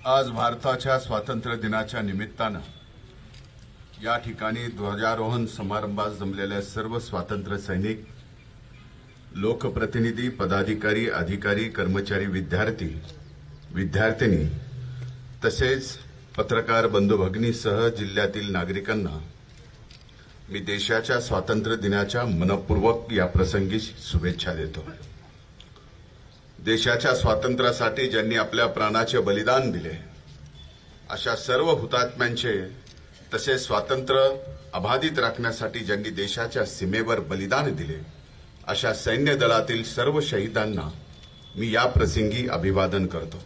आज भारताच्या स्वातंत्र्य दिनाच्या निमित्तानं या ठिकाणी ध्वजारोहण समारंभात जमलेल्या सर्व स्वातंत्र्य सैनिक, लोकप्रतिनिधी, पदाधिकारी, अधिकारी, कर्मचारी, विद्यार्थी, तसेच पत्रकार बंधू भगिनीसह जिल्ह्यातील नागरिकांना मी देशाच्या स्वातंत्र्य दिनाच्या मनपूर्वक या प्रसंगी शुभेच्छा देतो। देशाच्या स्वातंत्र्यासाठी ज्यांनी आपल्या प्राणाचे बलिदान दिले अशा सर्व हुतात्म्यांचे, तसेच स्वातंत्र्य अबाधित राखण्यासाठी ज्यांनी देशाच्या सीमेवर बलिदान दिले अशा सैन्य दलातील सर्व शहीदांना मी या प्रसंगी अभिवादन करतो।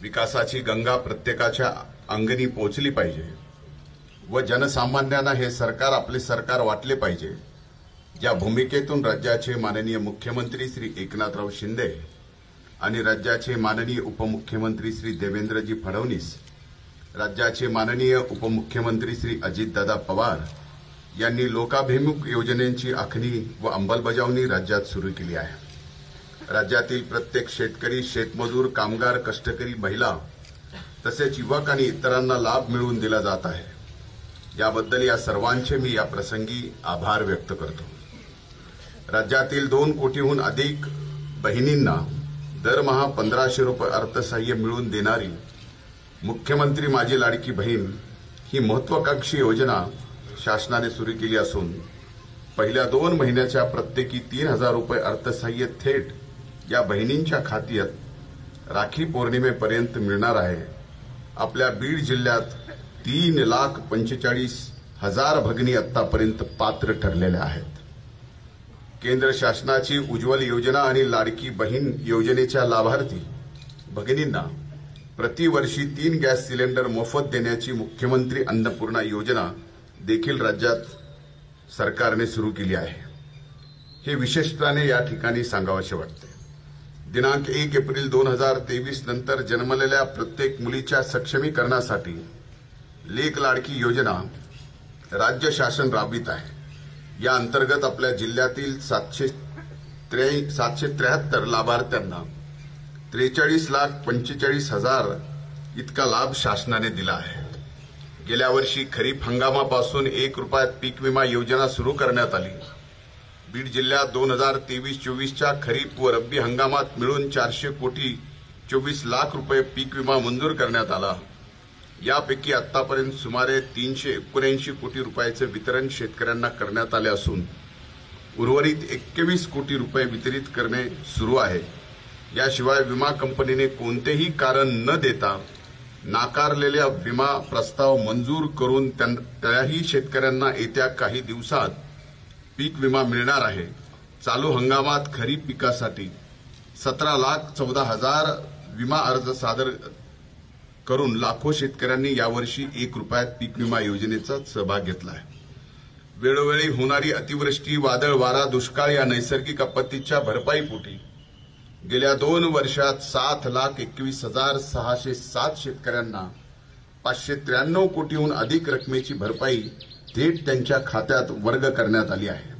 विकासाची गंगा प्रत्येकाच्या अंगणी पोहोचली पाहिजे व जनसामान्यांना हे सरकार आपले सरकार वाटले पाहिजे, या भूमिकेतून राज्याचे माननीय मुख्यमंत्री श्री एकनाथराव शिंदे आणि राज्याचे माननीय उपमुख्यमंत्री श्री देवेंद्रजी फडणवीस, राज्याचे माननीय उपमुख्यमंत्री श्री अजितदादा पवार यांनी लोकाभिमुख योजनेची आखणी व अंमलबजावणी राज्यात सुरू केली आहे। राज्यातील प्रत्येक शेतकरी, शेतमजूर, कामगार, कष्टकरी, महिला तसेच युवक आणि इतरांना लाभ मिळवून दिला जात आहे। याबद्दल या सर्वांचे मी या प्रसंगी आभार व्यक्त करतो। राज्यातील 2 कोटीहून अधिक बहिणींना दरमहा 1500 रुपये अर्थसहाय्य मिळवून देणारी मुख्यमंत्री माझी लाडकी बहीण ही महत्वाकांक्षी योजना शासनाने सुरू केली असून पहिल्या 2 महिन्याच्या प्रत्येकी 3000 रुपये अर्थसहाय्य थेट या बहिणींच्या खात्यात राखी पौर्णिमेपर्यंत मिळणार आहे। आपल्या बीड जिल्ह्यात 3,45,000 भगिनी आतापर्यंत पात्र ठरलेल्या आहेत। केंद्र शासनाची उज्ज्वल योजना आणि लाडकी बहीण योजनेच्या लाभार्थी भगिनींना प्रतिवर्षी 3 गॅस सिलेंडर मोफत देण्याची मुख्यमंत्री अन्नपूर्णा योजना देखील राज्यात सरकारने सुरू केली आहे। हे विशेषत्वाने या ठिकाणी सांगावेसे वाटते। दिनांक 1 एप्रिल 2023 नंतर जन्मलेल्या प्रत्येक मुलीच्या सक्षमीकरणासाठी लेक लाडकी योजना राज्य शासन राबवित आहे। या अंतर्गत आपल्या जिल्ह्यातील 773 लाभार्थ्यांना 43,45,000 इतका लाभ शासनाने दिला आहे। गेल्या वर्षी खरीप हंगामापासून 1 रुपयात पीक विमा योजना सुरू करण्यात आली। बीड जिल्ह्यात 2023-24च्या खरीप व रब्बी हंगामात मिळून 424 लाख रुपये पीक विमा मंजूर करण्यात आला। यापैकी आतापर्यंत सुमारे 379 कोटी रुपयाचे वितरण शेतकऱ्यांना करण्यात आले असून उर्वरित 21 कोटी रुपये वितरित करणे सुरू आहे। याशिवाय विमा कंपनीने कोणतेही कारण न देता नाकारलेल्या विमा प्रस्ताव मंजूर करून त्याही शेतकऱ्यांना येत्या काही दिवसात पीक विमा मिळणार आहे। चालू हंगामात खरीप पिकासाठी 17,14,000 विमा अर्ज सादर करून लाखो शेतकऱ्यांनी यावर्षी 1 रुपयात पीक विमा योजनेचा सहभाग घेतला आहे। वेळोवेळी होणारी अतिवृष्टी, वादळ वारा, दुष्काळ या नैसर्गिक आपत्तीच्या भरपाईपोटी गेल्या 2 वर्षात 7,21,607 शेतकऱ्यांना 593 कोटीहून अधिक रकमेची भरपाई थेट त्यांच्या खात्यात वर्ग करण्यात आली आहे।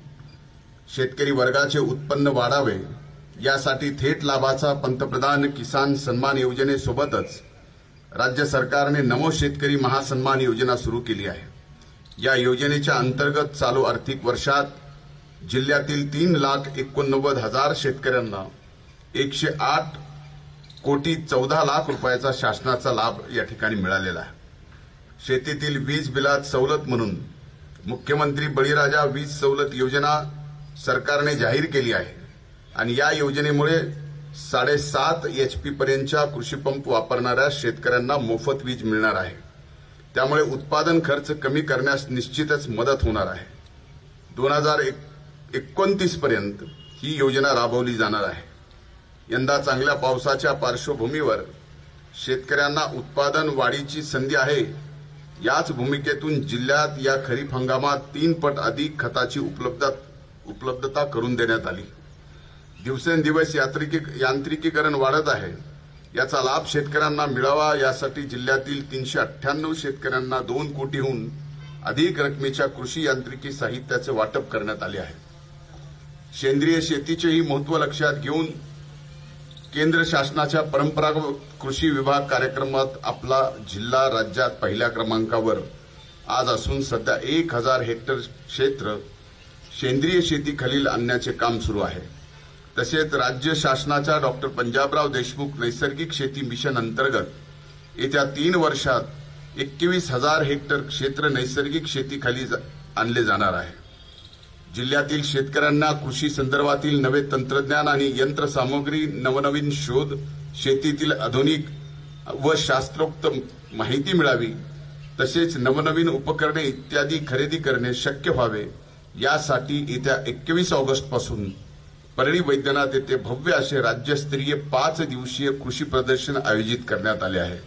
शेतकरी वर्गाचे उत्पन्न वाढावे यासाठी थेट लाभाचा पंतप्रधान किसान सन्मान योजनेसोबतच राज्य सरकारने नमो शेतकरी महासन्मान योजना सुरू केली आहे। या योजनेच्या अंतर्गत चालू आर्थिक वर्षात जिल्ह्यातील 3,89,000 शेतकऱ्यांना 108 कोटी 14 लाख रुपयाचा शासनाचा लाभ या ठिकाणी मिळालेला आहे। शेतीतील वीज बिलात सवलत म्हणून मुख्यमंत्री बळीराजा वीज सवलत योजना सरकारने जाहीर केली आहे आणि या योजनेमुळे 7.5 HP पर्यंतच्या कृषीपंप वापरणाऱ्या शेतकऱ्यांना मोफत वीज मिळणार आहे। त्यामुळे उत्पादन खर्च कमी करण्यास निश्चितच मदत होणार आहे। 2029 पर्यंत ही योजना राबवली जाणार आहे। यंदा चांगल्या पावसाच्या पार्श्वभूमीवर शेतकऱ्यांना उत्पादन वाढीची संधी आहे। याच भूमिकेतून जिल्ह्यात या खरीप हंगामात 3 पट अधिक खताची उपलब्धता करून देण्यात आली। दिवसेंदिवस यांत्रिकीकरण वाढत आहे। याचा लाभ शेतकऱ्यांना मिळावा यासाठी जिल्ह्यातील 398 शेतकऱ्यांना 2 कोटीहून अधिक रकमेच्या कृषी यांत्रिकी साहित्याचे वाटप करण्यात आले आहे। सेंद्रिय शेतीचेही महत्त्व लक्षात घेऊन केंद्र शासनाच्या परंपरागत कृषी विभाग कार्यक्रमात आपला जिल्हा राज्यात पहिल्या क्रमांकावर आज असून सध्या 1000 हेक्टर क्षेत्र सेंद्रिय शेतीखालील आणण्याचे काम सुरू आहे। तसेच राज्य शासनाच्या डॉक्टर पंजाबराव देशमुख नैसर्गिक शेती मिशन अंतर्गत येत्या 3 वर्षात 21,000 हेक्टर क्षेत्र नैसर्गिक शेतीखाली आणले जाणार आहे। जिल्ह्यातील शेतकऱ्यांना कृषी संदर्भातील नवे तंत्रज्ञान आणि यंत्रसामुग्री, नवनवीन शोध, शेतीतील आधुनिक व शास्त्रोक्त माहिती मिळावी, तसेच नवनवीन उपकरणे इत्यादी खरेदी करणे शक्य व्हावे यासाठी येत्या 21 ऑगस्ट पासून परळी वैद्यनाथ येथे भव्य असे राज्यस्तरीय 5 दिवसीय कृषी प्रदर्शन आयोजित करण्यात आले आहे।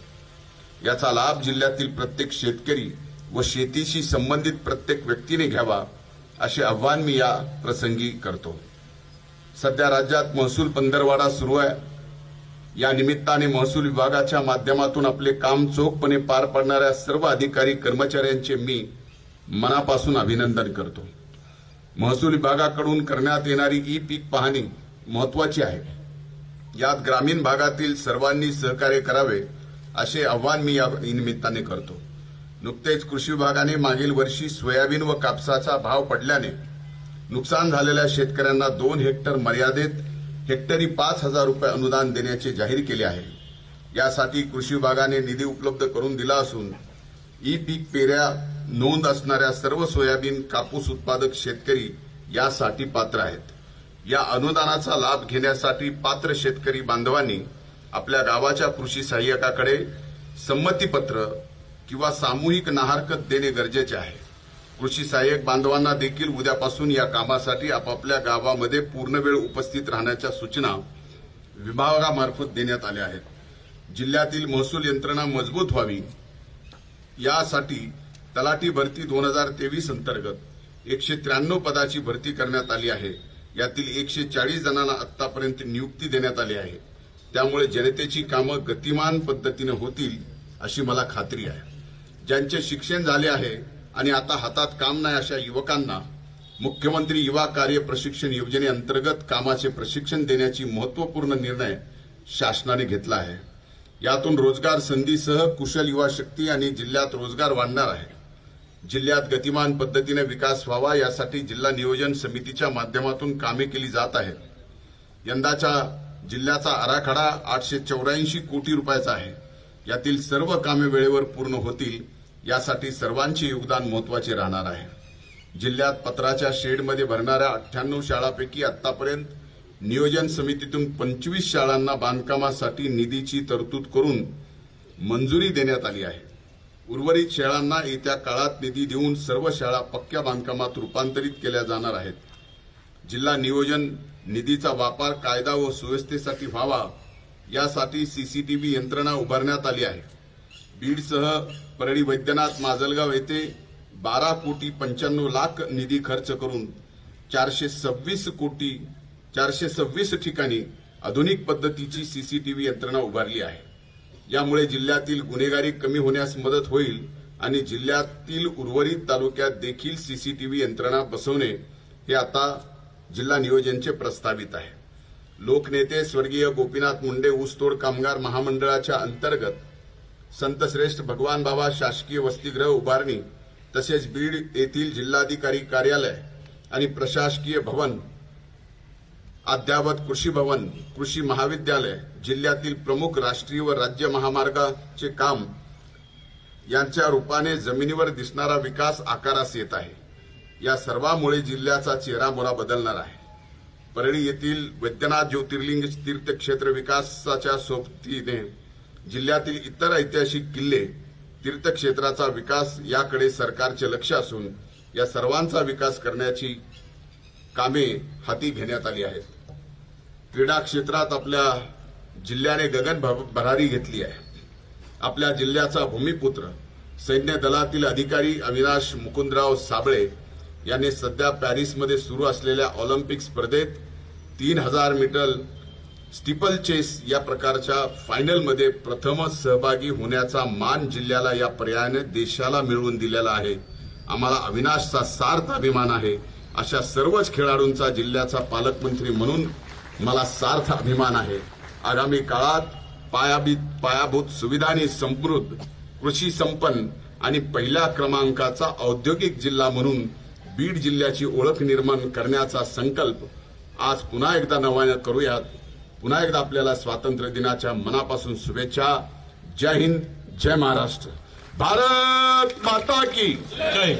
याचा लाभ जिल्ह्यातील प्रत्येक शेतकरी व शेतीशी संबंधित प्रत्येक व्यक्तीने घ्यावा असे आवाहन मी या प्रसंगी करतो। सध्या राज्यात महसूल पंधरवाडा सुरू आहे। या निमित्ताने महसूल विभागाच्या माध्यमातून आपले काम चोखपणे पार पाडणाऱ्या सर्व अधिकारी कर्मचाऱ्यांचे मी मनापासून अभिनंदन करतो। महसूल विभागाकडून करण्यात येणारी ई पीक पाहणी महत्वाची आहे। यात ग्रामीण भागातील सर्वांनी सहकार्य करावे असे आवाहन मी या निमित्ताने करतो। नुकतेच कृषी विभागाने मागील वर्षी सोयाबीन व कापसाचा भाव पडल्याने नुकसान झालेल्या शेतकऱ्यांना 2 हेक्टर मर्यादेत हेक्टरी 5,000 रुपये अनुदान देण्याचे जाहीर केले आहे। यासाठी कृषी विभागाने निधी उपलब्ध करून दिला असून ई पीक पेऱ्या नोंद असणाऱ्या सर्व सोयाबीन कापूस उत्पादक शेतकरी यासाठी पात्र आहेत। या अनुदानाचा लाभ घेण्यासाठी पात्र शेतकरी बांधवांनी आपल्या गावाच्या कृषी सहाय्यकाकडे संमतीपत्र किंवा सामूहिक नाहरकत देणे गरजेचे आहे। कृषी सहाय्यक बांधवांना देखील उद्यापासून या कामासाठी आपापल्या गावामध्ये पूर्णवेळ उपस्थित राहण्याच्या सूचना विभागामार्फत देण्यात आल्या आहेत। जिल्ह्यातील महसूल यंत्रणा मजबूत व्हावी यासाठी तलाठी भरती 2023 अंतर्गत 193 पदाची भरती करण्यात आली आहे। यातील 140 जणांना आतापर्यंत नियुक्ती देण्यात आली आहे। त्यामुळे जनतेची कामं गतिमान पद्धतीने होतील अशी मला खात्री आहे। ज्यांचे शिक्षण झाले आहे आणि आता हातात काम नाही अशा युवकांना मुख्यमंत्री युवा कार्य प्रशिक्षण योजनेअंतर्गत कामाचे प्रशिक्षण देण्याची महत्त्वपूर्ण निर्णय शासनाने घेतला आहे। यातून रोजगार संधीसह कुशल युवा शक्ती आणि जिल्ह्यात रोजगार वाढणार आहे। जिल्ह्यात गतिमान पद्धतीने विकास व्हावा यासाठी जिल्हा नियोजन समितीच्या माध्यमातून कामे केली जात आहेत। यंदाच्या जिल्ह्याचा आराखडा 884 कोटी रुपयाचा आहे। यातील सर्व कामे वेळेवर पूर्ण होतील यासाठी सर्वांचे योगदान महत्त्वाचे राहणार आहे। जिल्ह्यात पत्राच्या शेडमध्ये भरणाऱ्या 98 शाळांपैकी आतापर्यंत नियोजन समितीतून 25 शाळांना बांधकामासाठी निधीची तरतूद करून मंजुरी देण्यात आली आहे। उर्वरित शाळांना येत्या काळात निधी देऊन सर्व शाळा पक्क्या बांधकामात रूपांतरित केल्या जाणार आहेत। जिल्हा नियोजन निधीचा वापर कायदा व सुव्यवस्थेसाठी व्हावा यासाठी सीसीटीव्ही यंत्रणा उभारण्यात आली आहे। बीडसह परळी, वैद्यनाथ, माजलगाव येथे 12 कोटी 95 लाख निधी खर्च करून 426 ठिकाणी आधुनिक पद्धतीची सीसीटीव्ही यंत्रणा उभारली आहे। यामुळे जिल्ह्यातील गुन्हेगारी कमी होण्यास मदत होईल आणि जिल्ह्यातील उर्वरित तालुक्यात देखील सीसीटीव्ही यंत्रणा बसवणे हे आता जिल्हा नियोजनचे प्रस्तावित आहे। लोकनेते स्वर्गीय गोपीनाथ मुंडे ऊसतोड कामगार महामंडळाच्या अंतर्गत संतश्रेष्ठ भगवान बाबा शासकीय वसतिगृह उभारणी तसेच बीड येथील जिल्हाधिकारी कार्यालय आणि प्रशासकीय भवन, अद्ययावत कृषी भवन, कृषी महाविद्यालय, जिल्ह्यातील प्रमुख राष्ट्रीय व राज्य महामार्गाचे काम यांच्या रूपाने जमिनीवर दिसणारा विकास आकारास येत आहे। या सर्वांमुळे जिल्ह्याचा चेहरामोहरा बदलणार आहे। परळी येथील वैद्यनाथ ज्योतिर्लिंग तीर्थक्षेत्र विकासाच्या सोबतीने जिल्ह्यातील इतर ऐतिहासिक किल्ले, तीर्थक्षेत्राचा विकास याकडे सरकारचे लक्ष असून या सर्वांचा विकास करण्याची कामे हाती घेण्यात आली आहेत। क्रीडा क्षेत्रात आपल्या जिल्ह्याने गगन भरारी घेतली आहे। आपल्या जिल्ह्याचा भूमिपुत्र सैन्य दलातील अधिकारी अविनाश मुकुंदराव साबळे यांनी सध्या पॅरिसमध्ये सुरू असलेल्या ऑलिम्पिक स्पर्धेत 3000 मीटर स्टीपल चेस या प्रकारच्या फायनलमध्ये प्रथमच सहभागी होण्याचा मान जिल्ह्याला या पर्यायाने देशाला मिळवून दिलेला आहे। आम्हाला अविनाशचा सार्थ अभिमान आहे। अशा सर्वच खेळाडूंचा जिल्ह्याचा पालकमंत्री म्हणून मला सार्थ अभिमान आहे। आगामी काळात पायाभूत सुविधांनी समृद्ध, कृषी संपन्न आणि पहिल्या क्रमांकाचा औद्योगिक जिल्हा म्हणून बीड जिल्ह्याची ओळख निर्माण करण्याचा संकल्प आज पुन्हा एकदा नव्याने करूयात. पुन्हा एकदा आपल्याला स्वातंत्र्य दिनाच्या मनापासून शुभेच्छा. जय हिंद, जय महाराष्ट्र. भारत माता की जय.